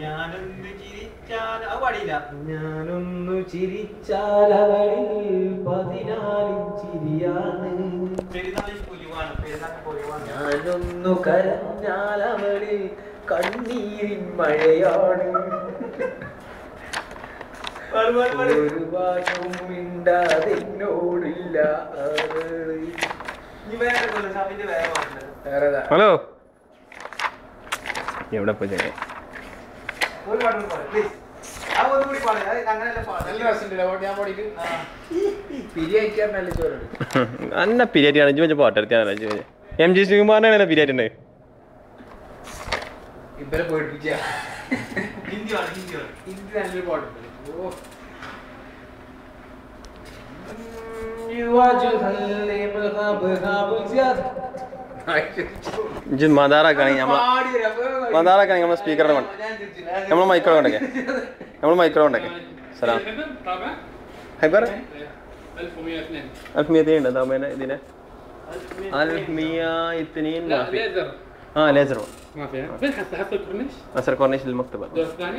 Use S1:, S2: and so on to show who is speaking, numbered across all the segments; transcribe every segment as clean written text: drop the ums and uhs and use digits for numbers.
S1: ഞാനൊന്ന് ചിരിച്ചാൽ അത് പാടിയില്ല.
S2: ഞാനൊന്നു ചിരിച്ചാലവളിൽ 14 ചിരിയാണ്.
S1: പെരുന്നാളിൽ പൊലിവാണ്, പെരുന്നാൾ പൊലിവാണ്.
S2: ഞാനൊന്നു കരഞ്ഞാലവളിൽ കണ്ണീരിൻ മഴയാണ്. ഒരു വാക്കും മിണ്ടാതെന്നോടില്ല.
S3: ഹലോ എവിടെ പോയി ചേട്ടാ? അന്ന പിരിയാറ്റി ആണ് ചോദിച്ച പാട്ടെടുത്താണല്ലോ ചോദിച്ചത്. MG ശ്രീകുമാറിനാണല്ലോ പിരിയാറ്റി ഉണ്ട്.
S2: ഇവരെ പേടിപ്പിച്ച
S3: മദാറാക്കാണെങ്കിൽ നമ്മൾ സ്പീക്കറിനെ കൊണ്ട് നമ്മൾ മൈക്രോ കൊണ്ടൊക്കെ സലാം ഹൈബർ 1102 ഉണ്ട് ദാമേനെ ഇതിനെ 1102 ليزر
S4: ما فيها فين حتى الكورنيش
S3: أسر كورنيش للمكتبة
S4: دور ثاني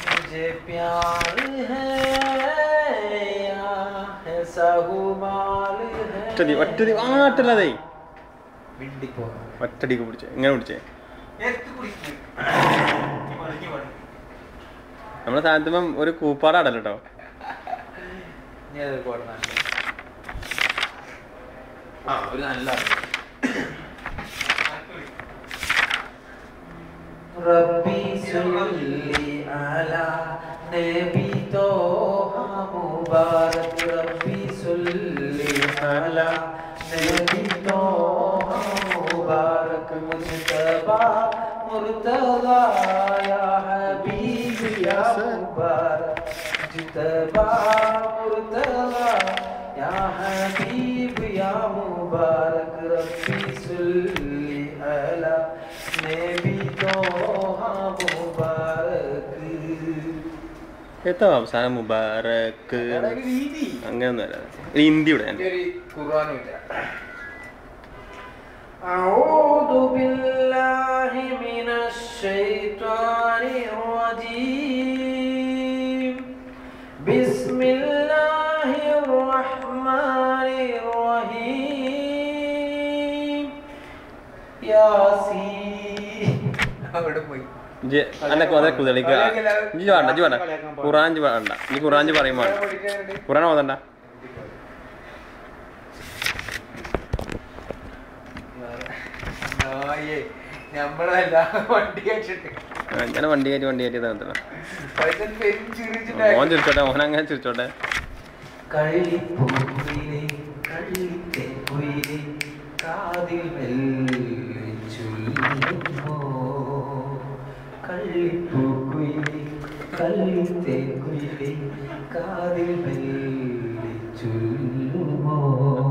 S2: मुझे प्यार है या ऐसा गुमाल है.
S3: ഒറ്റടി ആട്ടല്ലാതെ
S2: മിണ്ടിപ്പോ
S3: ഒറ്റടിക്ക് പിടിച്ചേ ഇങ്ങനെ പിടിച്ചേ. നമ്മുടെ സാധനത്തുമ്പം ഒരു കൂപ്പാടാടല്ലോ കേട്ടോ.
S2: ഒരു നല്ല റബ്ബി സല്ലി അലാ നബി തോഹ മുബാരക്. റബ്ബി സല്ലി അലാ നബി തോഹ മുബാരക്. മുസ്തഫാ മുർതദാ യാ ഹബീബി യാ മുബാരക്. മുസ്തഫാ മുർതദാ യാ ഹബീബി യാ മുബാരക്. റബ്ബി സല്ലി അലാ നബി തോഹ മുബാരക്.
S3: എത്ര അവസാനം മുബാരക്ക് അങ്ങനെയൊന്നും അല്ല. ഹിന്ദിയുടെ
S2: أعوذ بالله من الشيطان الرجيم. بسم الله الرحمن الرحيم. ياسين
S3: അന്നൊക്കെ വന്ന കുതളിക്ക ഇഞ്ചി വേണ്ട ഖുറാഞ്ച് വേണ്ട. ഈ ഖുറാഞ്ച് പറയുമ്പോ ഖുറാൻ ഓതണ്ട. അങ്ങനെ വണ്ടി കയറ്റി തന്നില്ല. മോൻ ചിരിച്ചോട്ടെ, മോൻ അങ്ങനെ ചിരിച്ചോട്ടെ.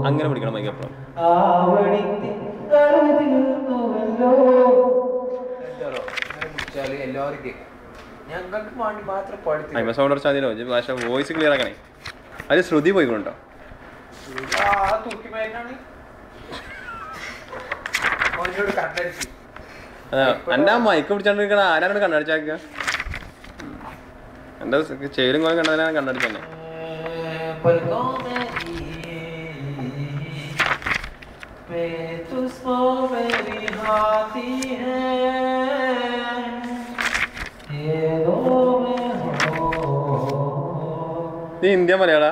S3: അങ്ങനെ പിടിക്കണം മൈക്കപ്പുറം. ഭാഷ വോയിസ് ക്ലിയർ ആക്കണേ. അത് ശ്രുതി പോയിക്കൊണ്ടോ? എന്റെ മൈക്ക് പിടിച്ചോണ്ടിരിക്കണ ആരാണ് കണ്ണടിച്ചാക്കുക? എന്റെ ചേരും പോലെ കണ്ടതിനാണ് കണ്ണടിച്ചന്നെ. നീ ഇന്ത്യ മലയാള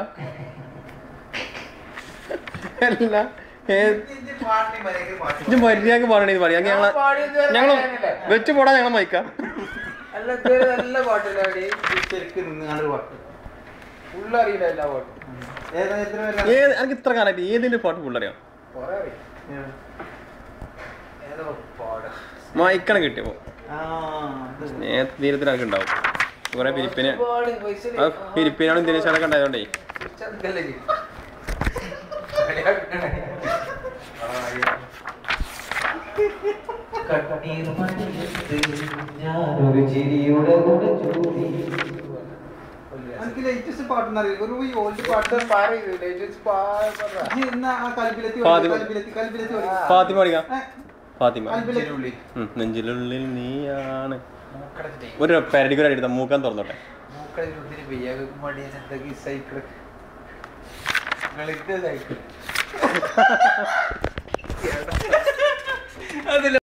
S3: അല്ല മര്യാദക്ക് പാടണേ പറയാ. ഞങ്ങള് വെച്ച് പോടാ ഞങ്ങളെ മൈക്ക. എനിക്ക് ഇത്ര കാലമായിട്ട് ഏതിന്റെ പാട്ട് ഫുള്ളറിയാം. മൈക്കണ കിട്ടിയപ്പോ തീരത്തിനൊക്കെ ഉണ്ടാവും. കുറെ ഫിലിപ്പീനാണ് ഇന്തോനേഷ്യാനൊക്കെ ഉണ്ടായതുകൊണ്ടേ
S2: ഞാനൊരു ചിരിയുടെ കൂടെ ചൂടി
S5: എനിക്ക് ലേറ്റസ്റ്റ് പാട്ടെന്നറിയില്ല ഒരു ഈ ഓൾഡ് പാട്ട് എന്നാ ആ കൽബിലെത്തി
S3: ഫാത്തിമ പഠിക്കാം ഫാത്തിമ നെഞ്ചിലുള്ളിൽ നീയാണ് ഒരു പാരഡിക്കൂടെ എടുത്ത മൂക്കാൻ തുറന്നോട്ടെ
S5: അതിൽ